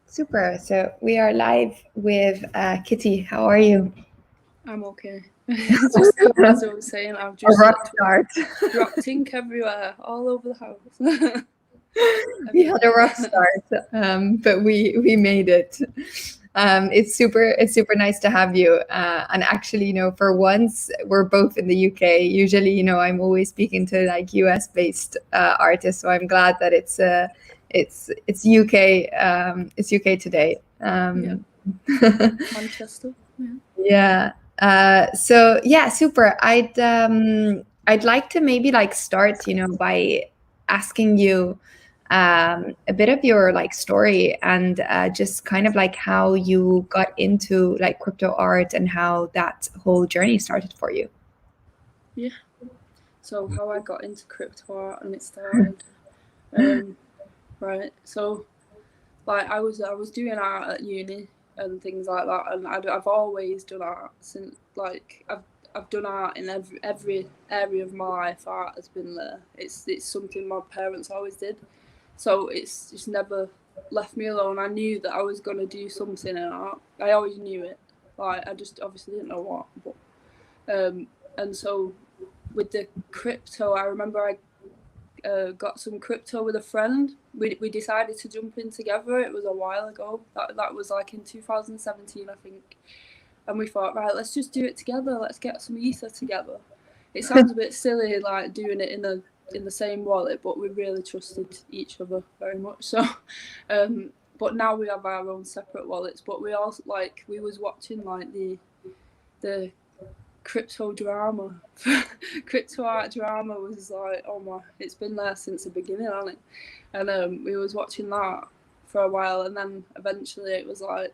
Super. So we are live with Kitty. How are you? I'm okay. It's just as I was saying, I've A just rock start. dropped ink everywhere, all over the house. We had a rock Everywhere. start, but we made it. It's super nice to have you. And actually, for once, we're both in the UK. Usually, I'm always speaking to like US based artists, so I'm glad that it's UK. It's UK today. Yeah, Manchester. Yeah. Yeah. So yeah, super. I'd like to maybe like start, by asking you a bit of your like story and just kind of like how you got into like crypto art and how that whole journey started for you. Yeah. So how I got into crypto art and it started. Um, right. So like I was doing art at uni and things like that, and I've always done art since I've done art in every area of my life. Art has been there. It's something my parents always did, so it's just never left me alone. I knew that I was gonna do something in art. I always knew it. Like I just obviously didn't know what, and so with the crypto, I remember I got some crypto with a friend. We decided to jump in together. It was a while ago. That was like in 2017, I think. And we thought, right, let's just do it together. Let's get some ether together. It sounds a bit silly, like doing it in the same wallet, but we really trusted each other very much. So, but now we have our own separate wallets. But we also we was watching like the crypto drama. Crypto art drama was like, oh my, it's been there since the beginning, hasn't it? And we was watching that for a while, and then eventually it was like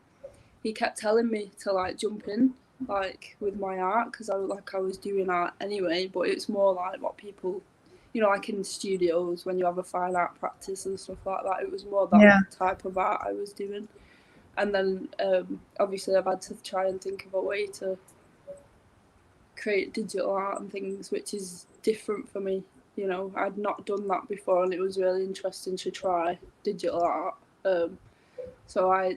he kept telling me to like jump in like with my art because I was doing art anyway, but it's more like what people, like in studios when you have a fine art practice and stuff like that. It was more that Yeah. type of art I was doing, and then obviously I've had to try and think of a way to create digital art and things, which is different for me. I'd not done that before, and it was really interesting to try digital art. So I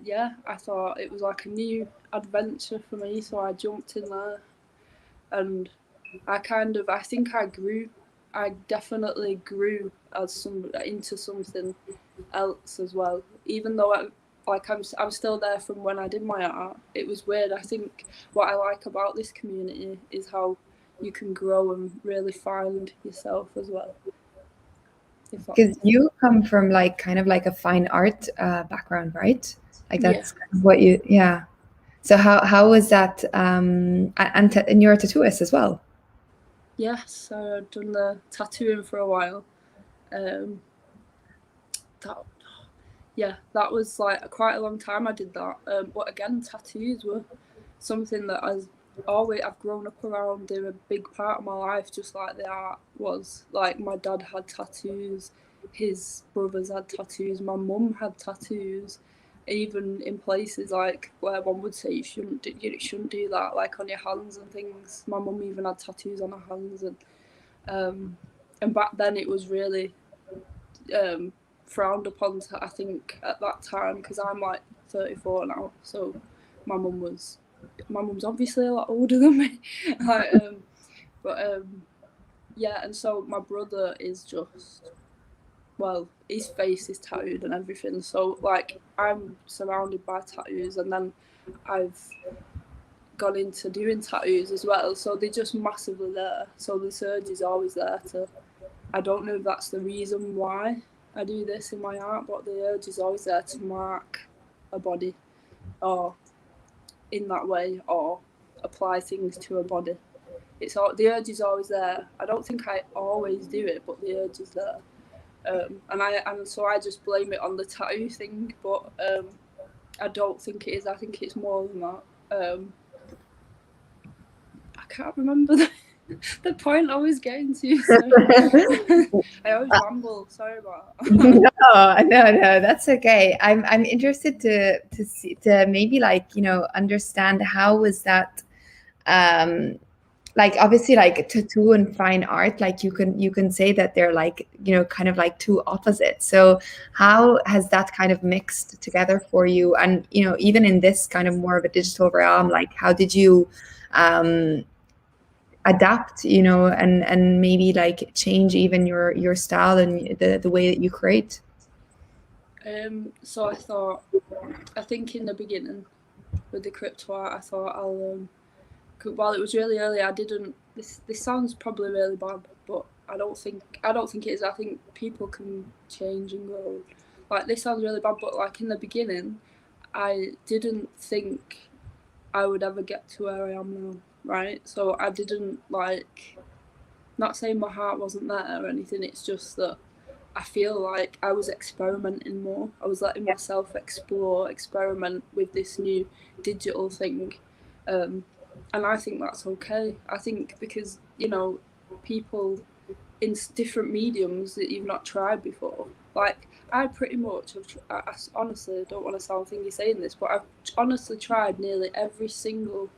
thought it was like a new adventure for me. So I jumped in there, and I think I definitely grew into something else as well. Even though I'm still there from when I did my art. It was weird. I think what I like about this community is how you can grow and really find yourself as well. If that Because makes sense. you come from like kind of like a fine art background, right? Like Yeah. that's kind of what you, yeah. So how was that? And you're a tattooist as well. Yes. So I've done the tattooing for a while. Um, that that was like quite a long time I did that. But again, tattoos were something that I've grown up around. They're a big part of my life, just like the art was. Like my dad had tattoos, his brothers had tattoos, my mum had tattoos. Even in places like where one would say you shouldn't do that, like on your hands and things. My mum even had tattoos on her hands, um, and back then it was really um, frowned upon. I think at that time because I'm like 34 now, so my mum was my mum's obviously a lot older than me. like, but yeah, and so my brother is just his face is tattooed and everything. So like I'm surrounded by tattoos, and then I've gone into doing tattoos as well. So they're just massively there. So the surge is always there to. I don't know if that's the reason why I do this in my art, but the urge is always there to mark a body or in that way or apply things to a body. The urge is always there. I don't think I always do it, but the urge is there. And so I just blame it on the tattoo thing, but I don't think it is. I think it's more than that. I can't remember the point I was getting to. So I always ramble. Sorry about that. No, that's okay. I'm interested to see to maybe like understand how was that um like obviously like tattoo and fine art, like you can say that they're like, you know, kind of like two opposites. So how has that kind of mixed together for you? And you know, even in this kind of more of a digital realm, like how did you um adapt, you know, and maybe like change even your style and the way that you create? So I think in the beginning with the crypto art, I thought while it was really early, I didn't. This sounds probably really bad, but I don't think it is. I think people can change and grow. Like this sounds really bad, but like in the beginning, I didn't think I would ever get to where I am now. Right, so I didn't like. Not saying my heart wasn't there or anything. It's just that I feel like I was experimenting more. I was letting myself explore, experiment with this new digital thing. And I think that's okay. I think because, you know, people in different mediums that you've not tried before, like I pretty much have, I honestly don't want to sound thingy saying this, but I've honestly tried nearly every single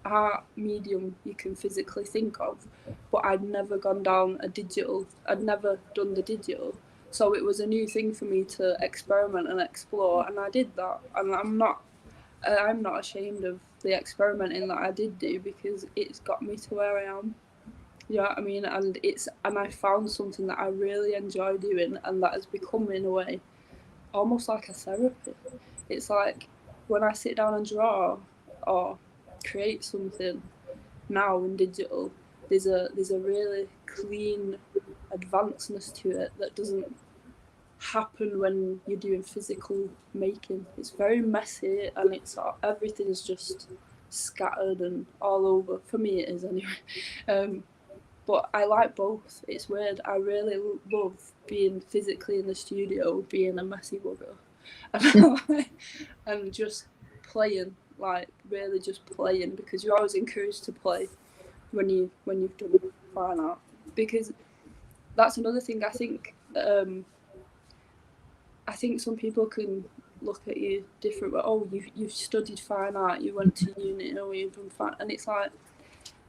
art medium you can physically think of, but I'd never gone down a digital, I'd never done the digital. So it was a new thing for me to experiment and explore, and I did that. And I'm not ashamed of the experimenting that I did do because it's got me to where I am. You know what I mean? And I found something that I really enjoy doing, and that has become in a way almost like a therapy. It's like when I sit down and draw or create something now in digital, there's a really clean advancedness to it that doesn't happen when you're doing physical making. It's very messy and it's everything's just scattered and all over. For me, it is anyway. Um, but I like both. It's weird. I really love being physically in the studio, being a messy bugger, and just playing, like really just playing, because you're always encouraged to play when you've done fine art, because that's another thing. I think some people can look at you different. But oh, you've studied fine art, you went to uni, or you've done fine, and it's like,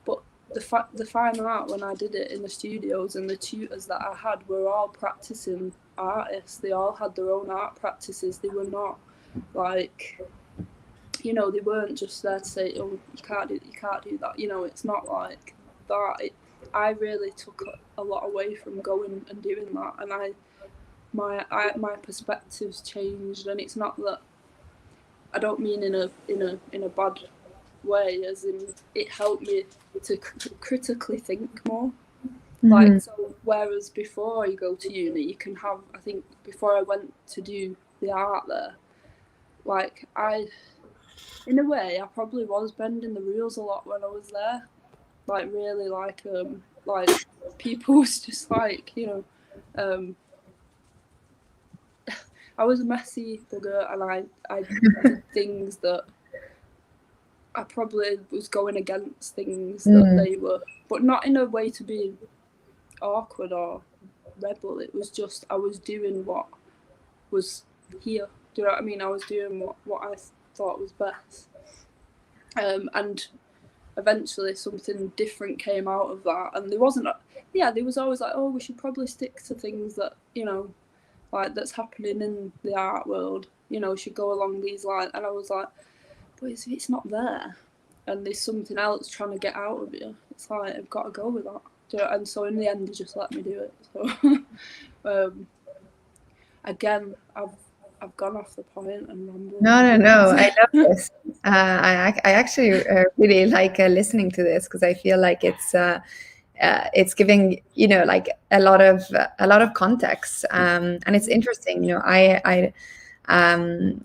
but the fine art when I did it in the studios and the tutors that I had were all practicing artists. They all had their own art practices. They were not like, you know, they weren't just there to say, oh, you can't do that. You know, it's not like that. I really took a lot away from going and doing that, and my perspectives changed. And it's not that, I don't mean in a bad way, as in it helped me to critically think more. Like, so whereas before you go to uni, you can have, I think before I went to do the art there, like in a way I probably was bending the rules a lot when I was there. Like really like people was just like, you know, I was a messy bugger, and I did things that I probably was going against things that they were, but not in a way to be awkward or rebel. It was just I was doing what was here. Do you know what I mean? I was doing what I thought was best. And eventually something different came out of that. And there wasn't, there was always like, oh, we should probably stick to things that, you know, like that's happening in the art world, you know, should go along these lines. And I was like, but it's not there. And there's something else trying to get out of you. It's like, I've got to go with that. And so in the end, they just let me do it. So again, I've gone off the point and rambled. No. I love this. I actually really like listening to this because I feel like it's giving, you know, like a lot of context, and it's interesting. You know, I don't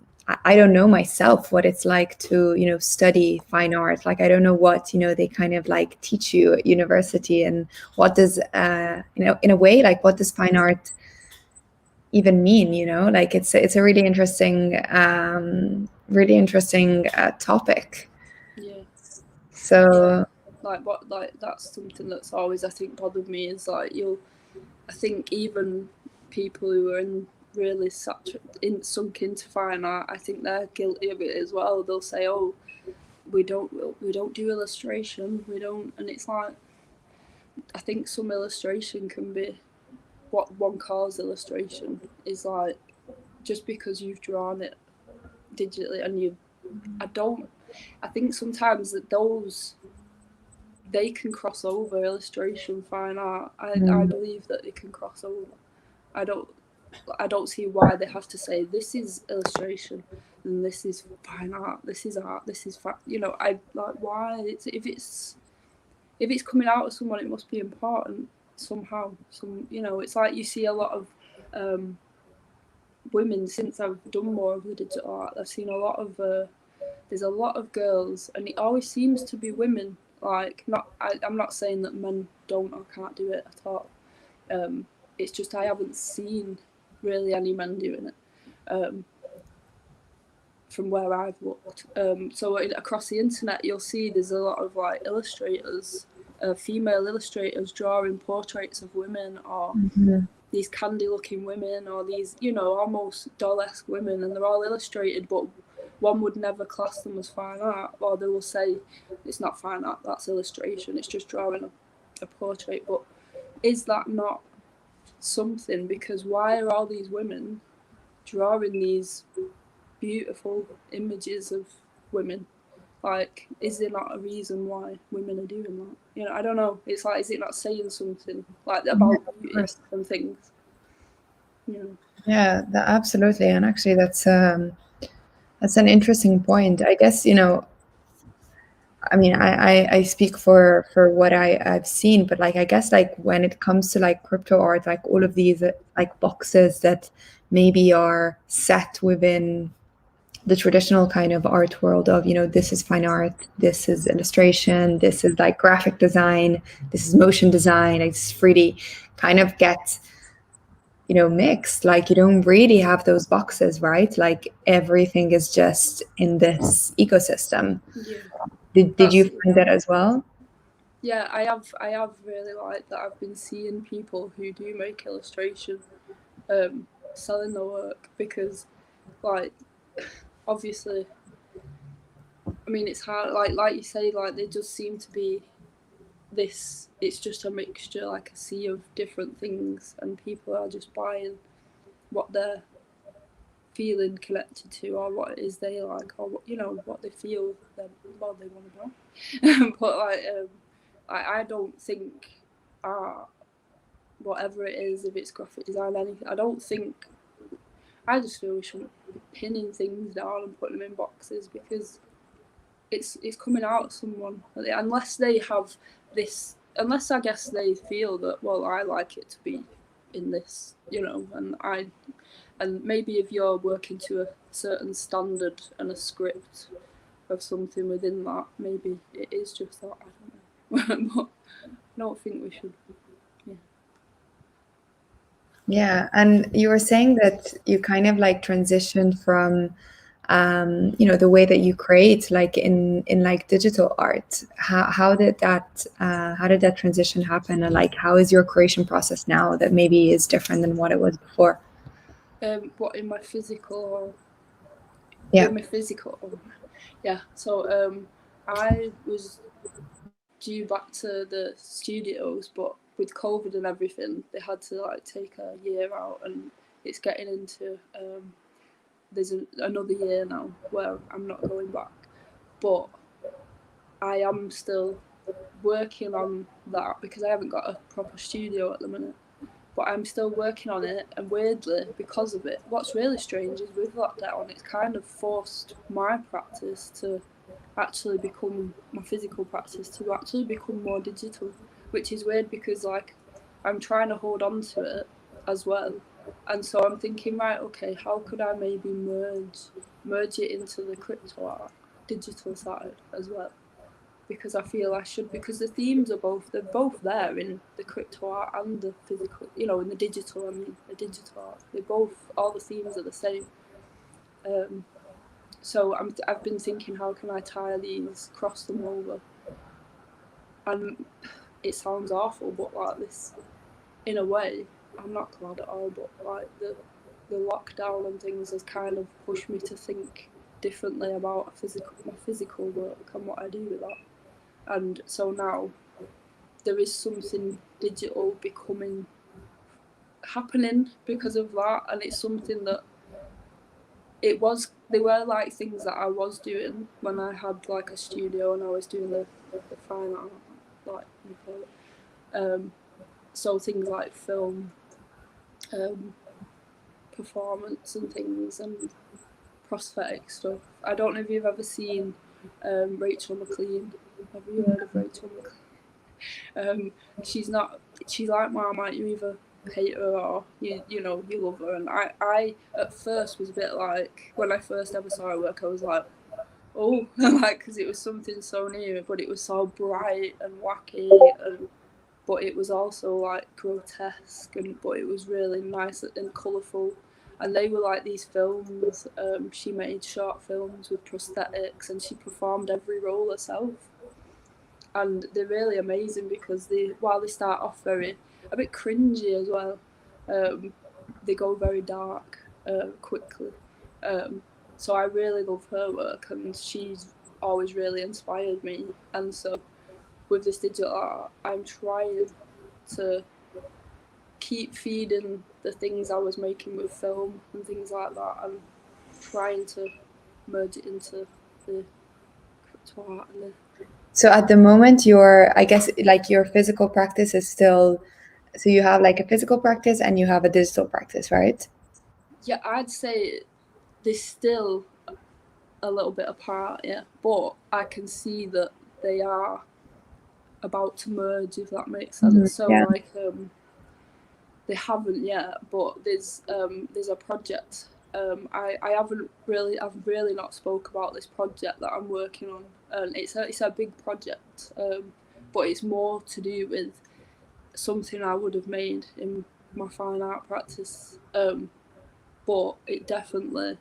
know myself what it's like to, you know, study fine art. Like I don't know what, you know, they kind of like teach you at university, and what does you know, in a way, like what does fine art even mean, you know? Like it's a really interesting topic. Yeah. So Like that's something that's always, I think, bothered me, is like I think even people who are in really sunk into fine art, I think they're guilty of it as well. They'll say, oh, we don't do illustration, we don't, and it's like, I think some illustration can be what one calls illustration is like just because you've drawn it digitally and I think sometimes that those they can cross over illustration, fine art. I believe that they can cross over. I don't see why they have to say this is illustration and this is fine art, this is art, this is I like why if it's coming out of someone, it must be important somehow. It's like you see a lot of women since I've done more of the digital art. I've seen a lot of there's a lot of girls, and it always seems to be women. Like I'm not saying that men don't or can't do it at all. It's just I haven't seen really any men doing it from where I've looked. So across the internet, you'll see there's a lot of like illustrators, female illustrators drawing portraits of women or these candy-looking women or these, almost doll-esque women, and they're all illustrated, but one would never class them as fine art, or they will say it's not fine art, that's illustration, it's just drawing a portrait. But is that not something? Because why are all these women drawing these beautiful images of women? Like, is there not a reason why women are doing that? I don't know. It's like, is it not saying something like about beauty and things? Yeah, absolutely. And actually, that's an interesting point. I guess, I mean, I speak for what I've seen, but like I guess like when it comes to like crypto art, like all of these like boxes that maybe are set within the traditional kind of art world of, this is fine art, this is illustration, this is like graphic design, this is motion design, it's 3D, kind of get mixed. Like you don't really have those boxes, right? Like everything is just in this ecosystem. Yeah. Did you find that as well? Yeah, I have really liked that. I've been seeing people who do make illustration selling their work, because like obviously, I mean, it's hard, like you say, like there does seem to be this, it's just a mixture, like a sea of different things, and people are just buying what they're feeling connected to, or what it is they like, or what they feel they want to buy. But I don't think art, whatever it is, if it's graphic design, anything, I just feel we shouldn't be pinning things down and putting them in boxes, because it's coming out of someone, unless they have this, unless I guess they feel that, well, I like it to be in this, and maybe if you're working to a certain standard and a script of something within that, maybe it is just that, I don't know. But I don't think we should. Yeah, and you were saying that you kind of like transitioned from the way that you create like in like digital art. How did that transition happen, and like how is your creation process now that maybe is different than what it was before? What, in my physical or Yeah. in my physical? Yeah. So I was due back to the studios, but with COVID and everything, they had to like take a year out, and it's getting into there's another year now where I'm not going back, but I am still working on that because I haven't got a proper studio at the minute. But I'm still working on it, and weirdly, because of it, what's really strange is with lockdown, it's kind of forced my practice to actually become, my physical practice to actually become more digital, which is weird because like I'm trying to hold on to it as well. And so I'm thinking, right, okay, how could I maybe merge it into the crypto art digital side as well? Because I feel I should, because the themes are they're both there in the crypto art and the physical, in the digital, the digital art. All the themes are the same. So I've been thinking, how can I tie these, cross them over? And it sounds awful, but like this, in a way, I'm not glad at all, but like the lockdown and things has kind of pushed me to think differently about my physical work and what I do with that. And so now there is something digital happening because of that, and it's something that they were like things that I was doing when I had like a studio and I was doing the fine art, like you call it. So things like film, performance and things, and prosthetic stuff. I don't know if you've ever seen Rachel McLean. Have you heard of Rachel McLean? She's like Mum, like you either hate her or you love her. And I at first was a bit like, when I first ever saw her work, I was like, oh, like, because it was something so new, but it was so bright and wacky, but it was also like grotesque, but it was really nice and colourful. And they were like these films. She made short films with prosthetics, and she performed every role herself. And they're really amazing because while they start off a bit cringy as well, they go very dark quickly. So I really love her work, and she's always really inspired me. And so with this digital art, I'm trying to keep feeding the things I was making with film and things like that, and trying to merge it into the crypto art and the. So at the moment, I guess, like your physical practice is still, so you have like a physical practice and you have a digital practice, right? Yeah, I'd say they're still a little bit apart, yeah, but I can see that they are about to merge, if that makes sense. So Yeah. like they haven't yet, but there's a project. I've really not spoke about this project that I'm working on, and it's a big project, but it's more to do with something I would have made in my fine art practice, but it definitely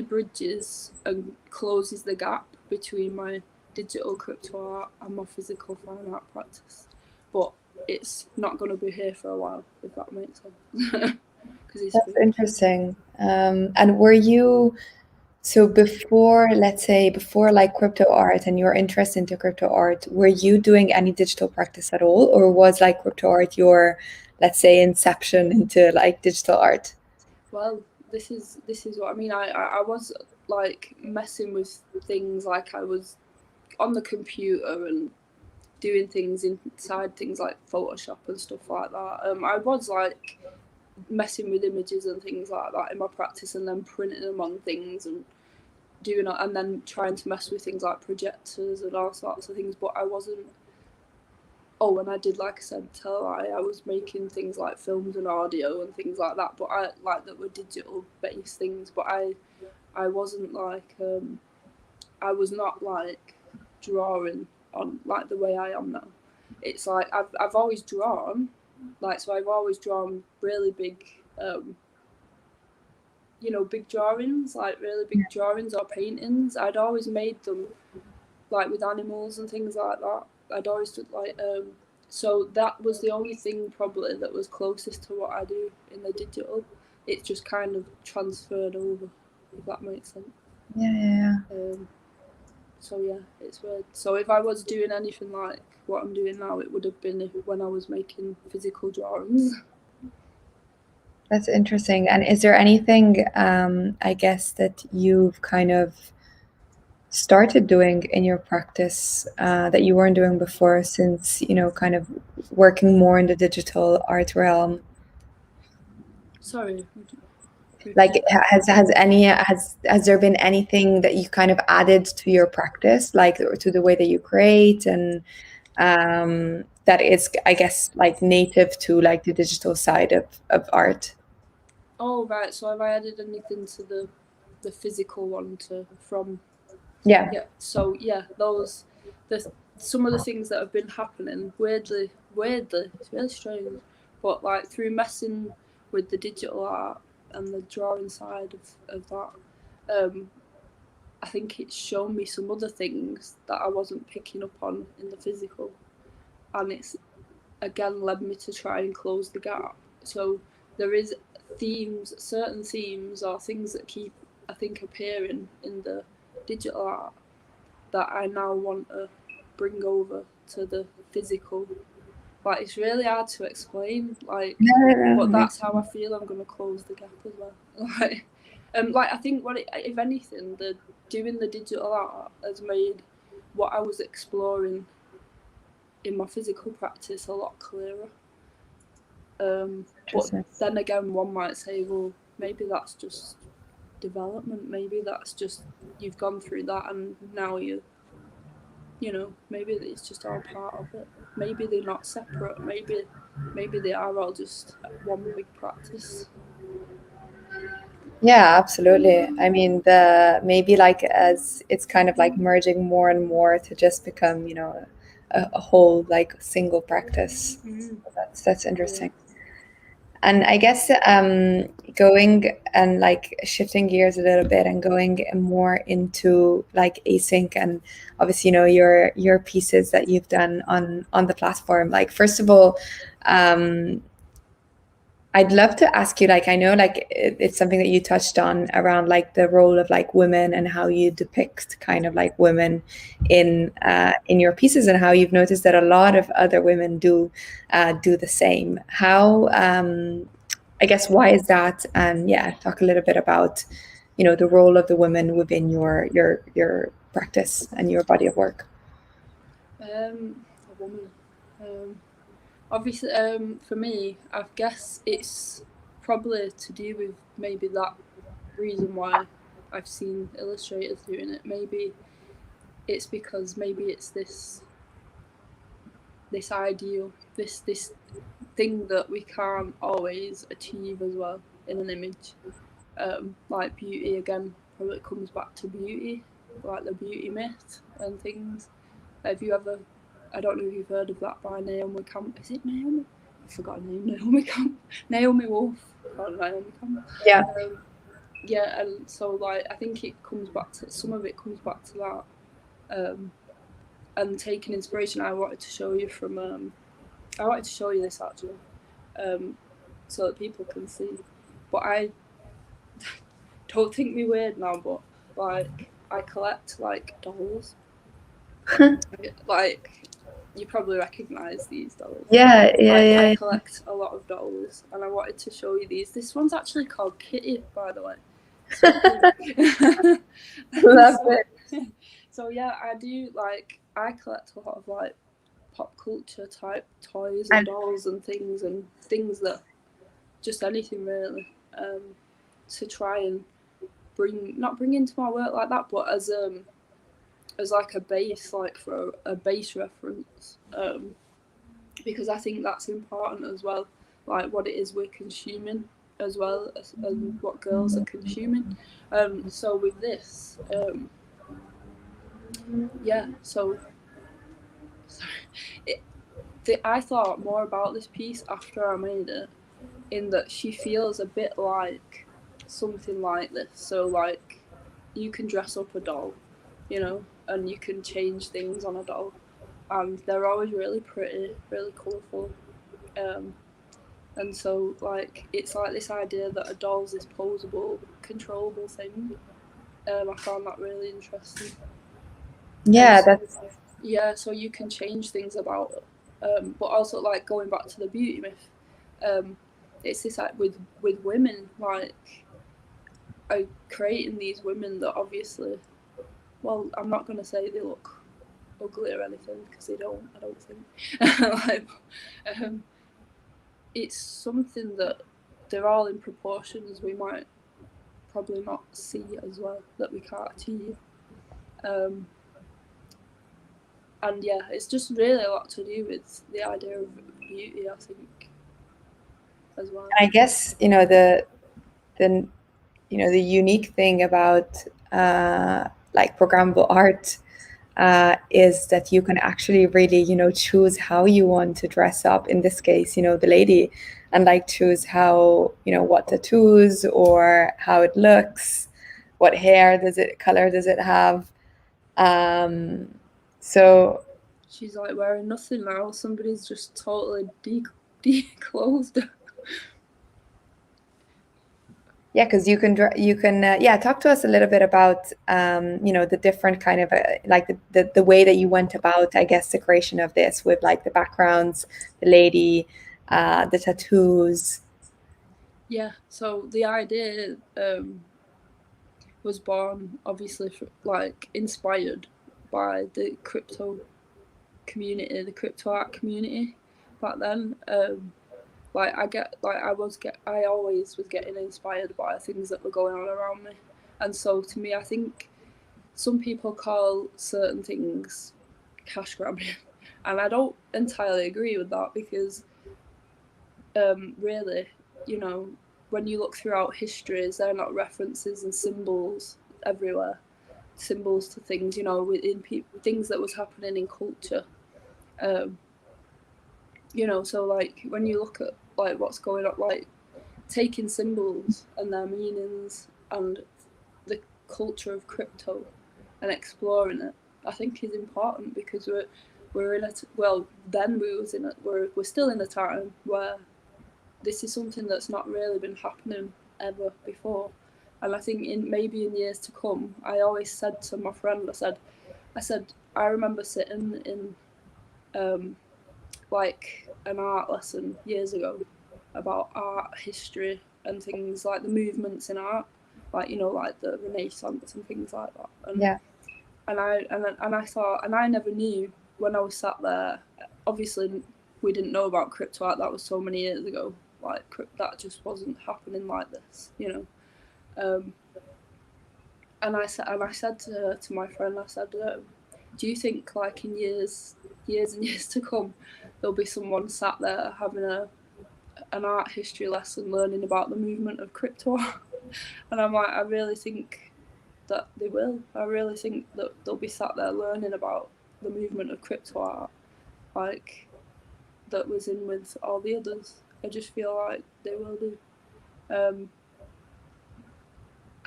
bridges and closes the gap between my digital crypto art and my physical fine art practice, but it's not going to be here for a while, if that makes sense. Because it's That's big. interesting. And were you, so before, let's say, before like crypto art and your interest into crypto art, were you doing any digital practice at all? Or was like crypto art your, let's say, inception into like digital art? Well, this is what I mean. I was like messing with things, like I was on the computer and doing things inside things like Photoshop and stuff like that. I was like messing with images and things like that in my practice, and then printing them on things and doing it, and then trying to mess with things like projectors and all sorts of things. But I wasn't. Oh, and I did, like I said, I was making things like films and audio and things like that. But I like that were digital based things. But I wasn't like I was not like drawing on like the way I am now. It's like I've always drawn, like, so I've always drawn really big, big drawings, like really big drawings or paintings. I'd always made them like with animals and things like that. I'd always did like so that was the only thing probably that was closest to what I do in the digital. It just kind of transferred over, if that makes sense. Yeah. So yeah, it's weird. So if I was doing anything like what I'm doing now, it would have been when I was making physical drawings. That's interesting. And is there anything, I guess, that you've kind of started doing in your practice that you weren't doing before, since, kind of working more in the digital art realm? Sorry. Like, Repeat. has there been anything that you kind of added to your practice, like to the way that you create, and that is, I guess, like native to like the digital side of art? Oh right. So have I added anything to the physical one from? Yeah. Yeah. So yeah, the some of the things that have been happening weirdly, it's really strange, but like through messing with the digital art and the drawing side of that, I think it's shown me some other things that I wasn't picking up on in the physical, and it's again led me to try and close the gap. So there is certain themes or things that keep a think appearing in the digital art that I now want to bring over to the physical. Like, it's really hard to explain, like, but that's how I feel I'm going to close the gap as well. Like I think if anything, doing the digital art has made what I was exploring in my physical practice a lot clearer. But then again, one might say, well, maybe that's just development. Maybe that's just you've gone through that and now maybe it's just all part of it. Maybe they're not separate. Maybe they are all just one big practice. Yeah, absolutely. I mean, maybe like as it's kind of like merging more and more to just become, a whole like single practice. That's interesting. And I guess going and like shifting gears a little bit and going more into like async and obviously your pieces that you've done on the platform. Like first of all, I'd love to ask you, like, I know like it's something that you touched on around like the role of like women and how you depict kind of like women in your pieces and how you've noticed that a lot of other women do the same. How I guess why is that? And yeah, talk a little bit about the role of the women within your practice and your body of work. A woman. Obviously, for me, I guess it's probably to do with maybe that reason why I've seen illustrators doing it. Maybe it's because maybe it's this ideal, this thing that we can't always achieve as well in an image. Like beauty again, probably comes back to beauty, like the beauty myth and things. Have you ever? I don't know if you've heard of that by Naomi Campbell. Is it Naomi? I forgot her name. Naomi Campbell. Naomi Wolf. Not Naomi Campbell. Yeah. Yeah, and so like I think it comes back to some of it comes back to that, and taking inspiration. I wanted to show you this actually, so that people can see. But I don't think me weird now, but like I collect like dolls. Like you probably recognise these dolls. Yeah. I collect a lot of dolls, and I wanted to show you these. This one's actually called Kitty, by the way. So, Love it. So yeah, I do I collect a lot of like pop culture type toys and dolls and things that just anything really, to try and not bring into my work like that, but as like a base, like for a base reference, because I think that's important as well, like what it is we're consuming as well as what girls are consuming. So with this, yeah, so I thought more about this piece after I made it, in that she feels a bit like something like this. So like you can dress up a doll, and you can change things on a doll, and they're always really pretty, really colourful, and so like it's like this idea that a doll's this posable, controllable thing. I found that really interesting. Yeah, so you can change things about it, but also like going back to the beauty myth, it's this like with women, like creating these women that obviously, well, I'm not going to say they look ugly or anything, because they don't, I don't think. Like, it's something that they're all in proportions we might probably not see as well, that we can't achieve. And yeah, it's just really a lot to do with the idea of beauty, I think, as well. I guess the unique thing about like programmable art is that you can actually really choose how you want to dress up. In this case, the lady, and like choose how what tattoos or how it looks, what color does it have. So she's like wearing nothing now. Somebody's just totally declothed her. Yeah, because you can yeah, talk to us a little bit about the different kind of like the way that you went about, I guess, the creation of this with like the backgrounds, the lady, the tattoos. Yeah, so the idea was born obviously like inspired by the crypto community, the crypto art community back then. Like I always was getting inspired by things that were going on around me, and so to me, I think some people call certain things cash grabbing, and I don't entirely agree with that because really, you know, when you look throughout history, is there not references and symbols everywhere? Symbols to things, you know, within things that was happening in culture. Um, you know, so like when you look at like what's going on, like taking symbols and their meanings and the culture of crypto and exploring it, I think is important because we're in a well then we was in a we're still in a time where this is something that's not really been happening ever before. And I think in maybe in years to come, I always said to my friend, I said, I remember sitting in like an art lesson years ago about art history and things like the movements in art, like you know, like the Renaissance and things like that. Yeah. And I thought, and I never knew when I was sat there. Obviously, we didn't know about crypto art. That was so many years ago. Like that just wasn't happening like this, you know. Um, and I said to my friend, I said, do you think like in years and years to come, there'll be someone sat there having an art history lesson, learning about the movement of crypto art? And I'm like, I really think that they will. I really think that they'll be sat there learning about the movement of crypto art, like that was in with all the others. I just feel like they will do. Um,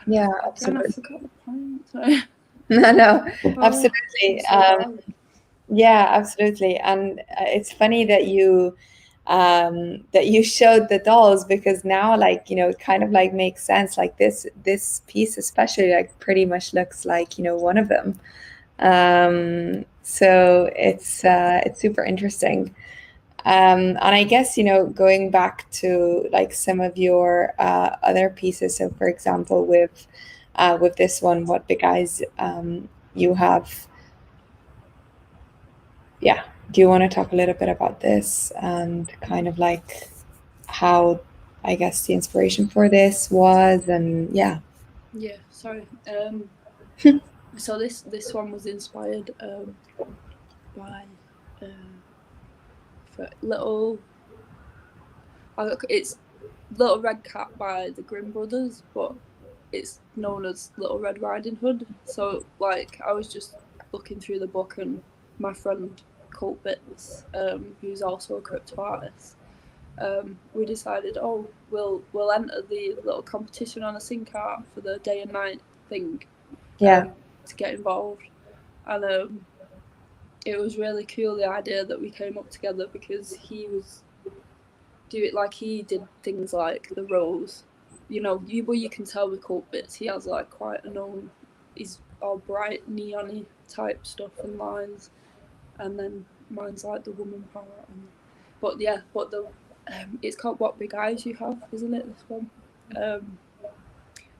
Yeah, again, I absolutely. forgot the point. Sorry. No, no, Oh, I'm absolutely. so bad. Yeah, absolutely. And it's funny that you showed the dolls because now like, it kind of like makes sense. Like this piece especially like pretty much looks like, one of them. So it's super interesting. And I guess, going back to like some of your other pieces. So for example, with this one, What Big Eyes, you have, yeah. Do you want to talk a little bit about this and kind of like how, I guess, the inspiration for this was, and yeah. Yeah, sorry. So this one was inspired by for little. It's Little Red Cat by the Grimm brothers, but it's known as Little Red Riding Hood. So like I was just looking through the book, and my friend Colt Bits, who's also a crypto artist, we decided, oh, we'll enter the little competition on AsyncArt for the day and night thing, Yeah. to get involved, and it was really cool the idea that we came up together because he did things like the rose, you know, you can tell with Colt Bits he has like quite a known, he's all bright neon type stuff and lines, and then mine's like the woman power, but yeah, but the it's called What Big Eyes You Have, isn't it, this one? um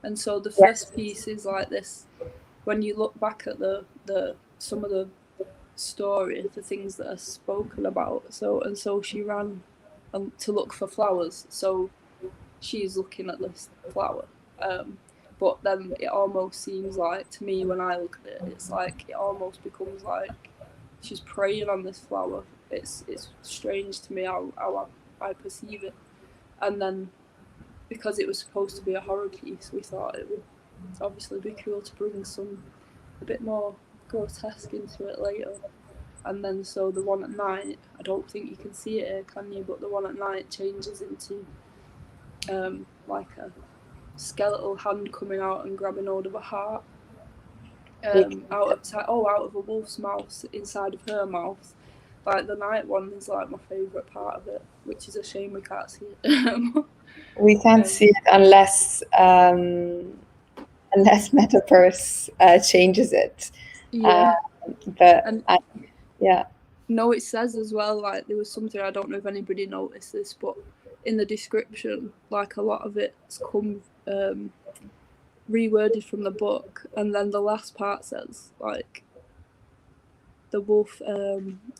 and so the Yes. first piece is like this. When you look back at the some of the story, the things that are spoken about, so she ran to look for flowers, so she's looking at this flower, but then it almost seems like, to me when I look at it, it's like it almost becomes like she's preying on this flower. It's strange to me how I perceive it. And then because it was supposed to be a horror piece, we thought it would obviously be cool to bring some a bit more grotesque into it later. And then so the one at night, I don't think you can see it here, can you? But the one at night changes into like a skeletal hand coming out and grabbing hold of a heart, Big. out of a wolf's mouth inside of her mouth, Like the night one is like my favourite part of it, which is a shame we can't see it. We can't see it unless Metaverse changes it. Yeah. But And yeah. no, it says as well, like there was something, I don't know if anybody noticed this, but in the description, like a lot of it's come reworded from the book, and then the last part says like the wolf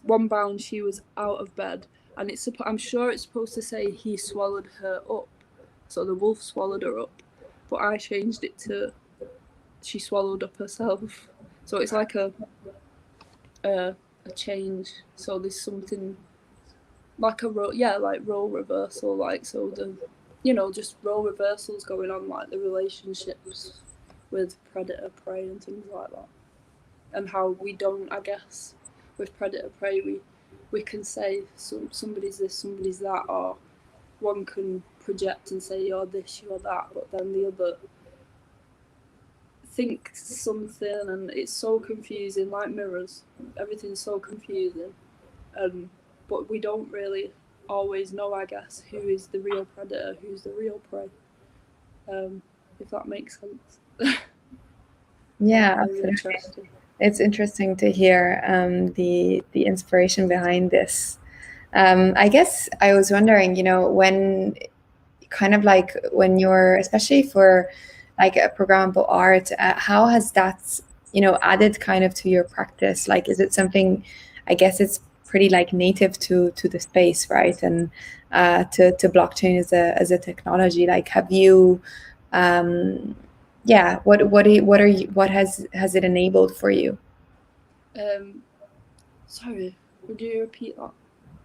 one bound she was out of bed, and I'm sure it's supposed to say he swallowed her up, so the wolf swallowed her up, but I changed it to she swallowed up herself. So it's like a change. So there's something like a role, yeah, like role reversal, like so the just role reversals going on, like the relationships with predator prey and things like that, and how we don't, I guess, with predator prey we can say somebody's this, somebody's that, or one can project and say you're this, you're that, but then the other think something, and it's so confusing, like mirrors. Everything's so confusing, but we don't really always know, I guess, who is the real predator, who's the real prey. If that makes sense. Yeah, Really absolutely. interesting. It's interesting to hear the inspiration behind this. I guess I was wondering, when kind of like when you're, especially for like a programmable art, how has that, added kind of to your practice? Like, is it something, I guess it's pretty like native to the space, right? And to blockchain as a technology. Like, have you, yeah, what has it enabled for you? Sorry, would you repeat that?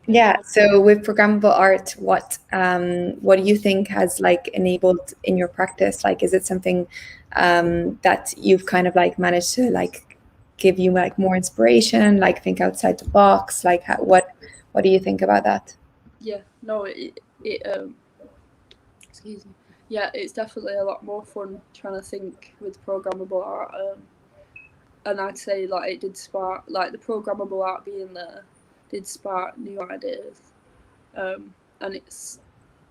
Yeah, so with programmable art, what do you think has like enabled in your practice? Like, is it something that you've kind of like managed to like give you like more inspiration, like think outside the box? Like, what do you think about that? Yeah, no, it excuse me. Yeah, it's definitely a lot more fun trying to think with programmable art. And I'd say like it did spark, like the programmable art being there did spark new ideas. And it's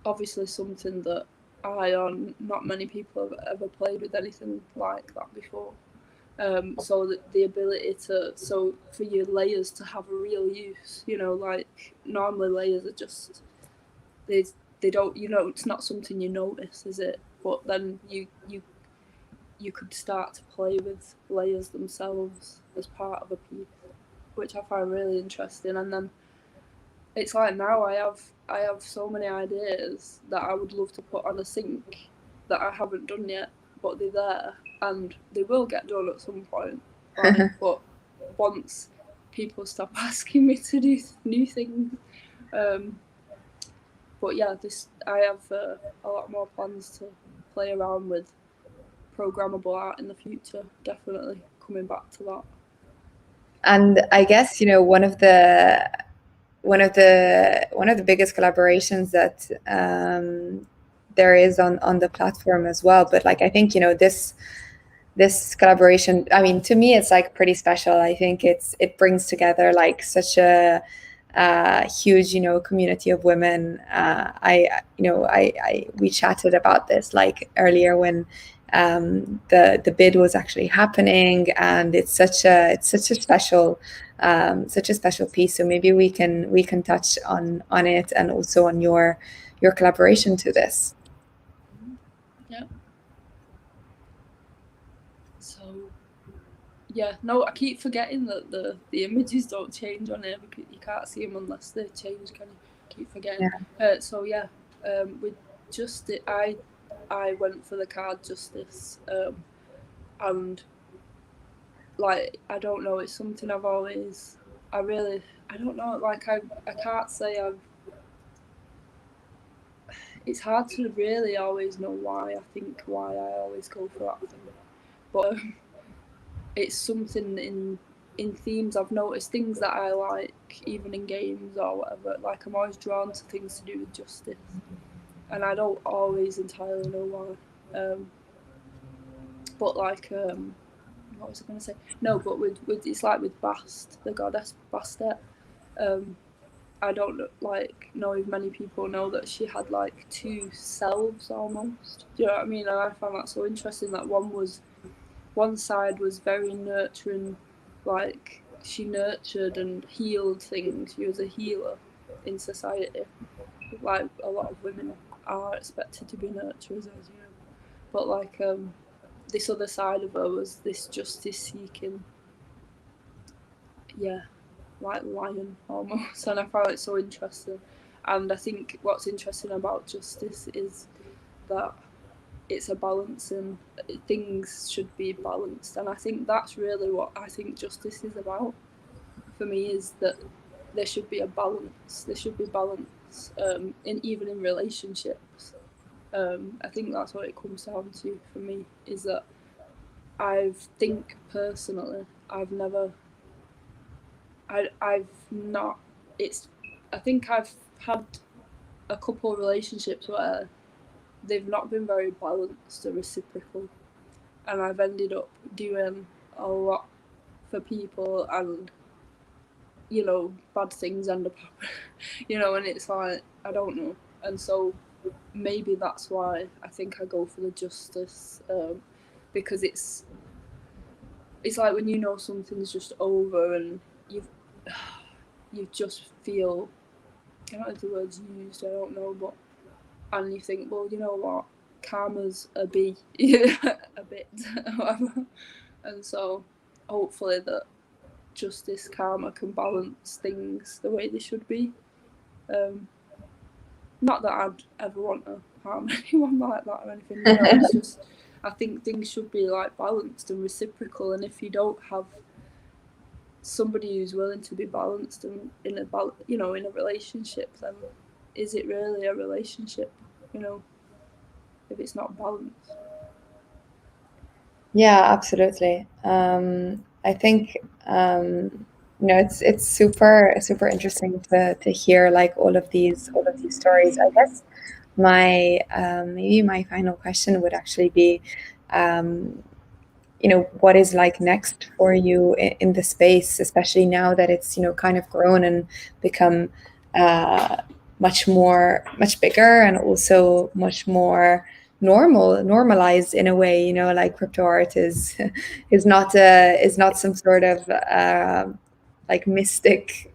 obviously something that I or not many people have ever played with anything like that before. So the ability to, so for your layers to have a real use, like normally layers are just, they they don't, it's not something you notice, is it? But then you could start to play with layers themselves as part of a piece, which I find really interesting. And then it's like now I have so many ideas that I would love to put on a sync that I haven't done yet, but they're there and they will get done at some point. Like, but once people stop asking me to do new things, but yeah, this I have a lot more plans to play around with programmable art in the future. Definitely coming back to that. And I guess, one of the biggest collaborations that there is on the platform as well. But like, I think, this collaboration, I mean, to me it's like pretty special. I think it brings together like such a huge, community of women. We chatted about this like earlier when the bid was actually happening, and it's such a special piece. So maybe we can touch on it, and also on your collaboration to this. Yeah. So yeah, no, I keep forgetting that the images don't change on here because you can't see them unless they change. Can you? Keep forgetting. Yeah. So yeah, with justice, I went for the card justice, and like I don't know, it's something I've always, I don't know, like I can't say I've. It's hard to really always know why. I think why I always go for that thing, but it's something in themes I've noticed, things that I like, even in games or whatever. Like I'm always drawn to things to do with justice, and I don't always entirely know why. But like, what was I going to say? No, but with it's like with Bast, the goddess Bastet. I don't like know if many people know that she had like two selves almost. Do you know what I mean? And I found that so interesting that one side was very nurturing, like she nurtured and healed things. She was a healer in society. Like a lot of women are expected to be nurturers, as you know. But like this other side of her was this justice seeking, yeah, like lion almost. And I found it so interesting. And I think what's interesting about justice is that it's a balance and things should be balanced. And I think that's really what I think justice is about for me, is that there should be a balance. There should be balance in even in relationships. I think that's what it comes down to for me, is that I think personally I've never I've not it's I think I've had a couple of relationships where they've not been very balanced or reciprocal, and I've ended up doing a lot for people, and bad things end up happening. And it's like, I don't know. And so maybe that's why I think I go for the justice, because it's like when something's just over and you just feel, I don't know if the word's used, I don't know, but and you think, well, you know what, karma's a bit, whatever. And so hopefully that justice, karma can balance things the way they should be. Not that I'd ever want to harm anyone like that or anything. It's just, I think things should be like balanced and reciprocal. And if you don't have somebody who's willing to be balanced and in a relationship, then is it really a relationship? If it's not balanced. Yeah, absolutely. I think it's super interesting to hear like all of these stories. I guess my maybe my final question would actually be, what is like next for you in the space, especially now that it's kind of grown and become much bigger, and also much more normalized in a way. Like crypto art is is not some sort of like mystic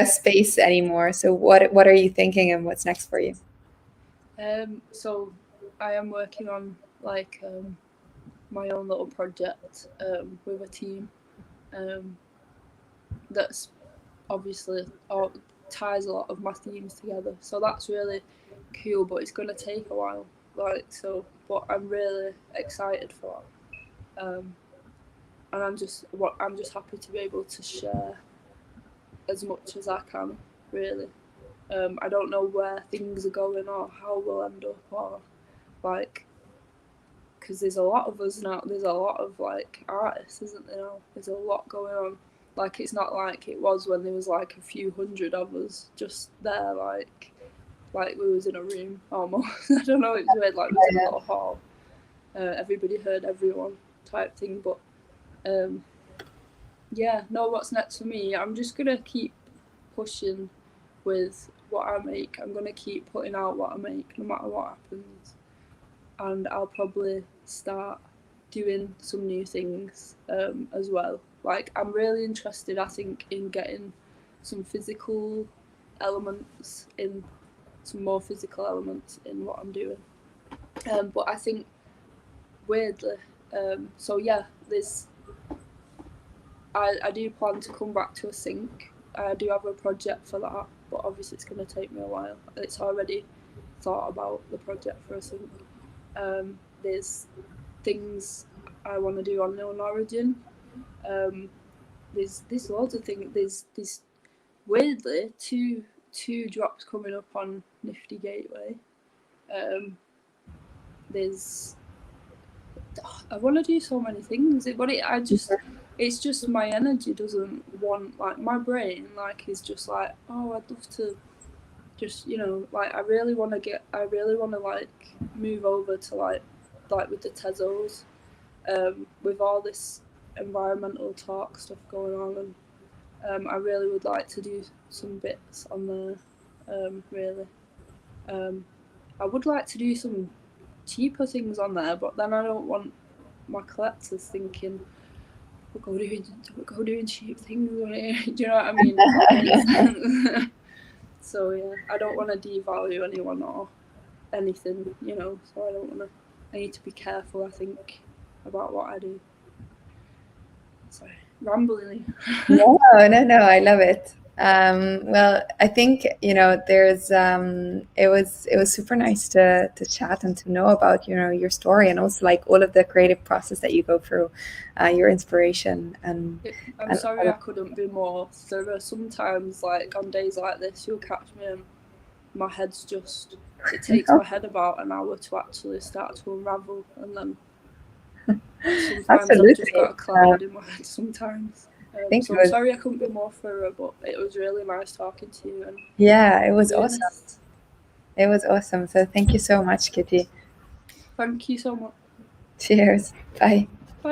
space anymore. So what are you thinking, and what's next for you? So I am working on like my own little project with a team that's obviously ties a lot of my themes together. So that's really cool, but it's gonna take a while. But I'm really excited for it. And I'm just happy to be able to share as much as I can. Really, I don't know where things are going or how we'll end up, or like, because there's a lot of us now. There's a lot of like artists, isn't there? Now there's a lot going on. Like, it's not like it was when there was like a few hundred of us just there, like we was in a room almost. I don't know. It's weird. Like we was in a little hall. Everybody heard everyone type thing. But yeah, no. What's next for me? I'm just gonna keep pushing with what I make. I'm gonna keep putting out what I make, no matter what happens. And I'll probably start doing some new things as well. Like, I'm really interested, I think, in getting some physical elements in, some more physical elements in what I'm doing. But I think weirdly, so yeah, I do plan to come back to Async. I do have a project for that, but obviously it's going to take me a while. It's already thought about the project for Async. There's things I want to do on Known Origin. There's loads of things. There's weirdly two drops coming up on Nifty Gateway. There's I want to do so many things, but it's just my energy doesn't want, like, my brain like is just like, oh, I'd love to just like I really want to like move over to like with the Tezos, with all this environmental talk stuff going on, I really would like to do some bits on there. Really, I would like to do some cheaper things on there, but then I don't want my collectors thinking we'll go doing cheap things on here. Do you know what I mean? If that makes sense. So yeah, I don't want to devalue anyone or anything, you know. So I don't want to. I need to be careful, I think, about what I do. Sorry, rambling. No, no, I love it. Well, I think there's it was super nice to chat and to know about your story, and also like all of the creative process that you go through, your inspiration and. I'm sorry I couldn't be more thorough. Sometimes, like on days like this, you'll catch me and my head's just. It takes my head about an hour to actually start to unravel, and then sometimes Absolutely. I've just got a cloud in my head sometimes. So I'm sorry I couldn't be more thorough, but it was really nice talking to you. And yeah, it was awesome. It was awesome. So thank you so much, Kitty. Thank you so much. Cheers. Bye.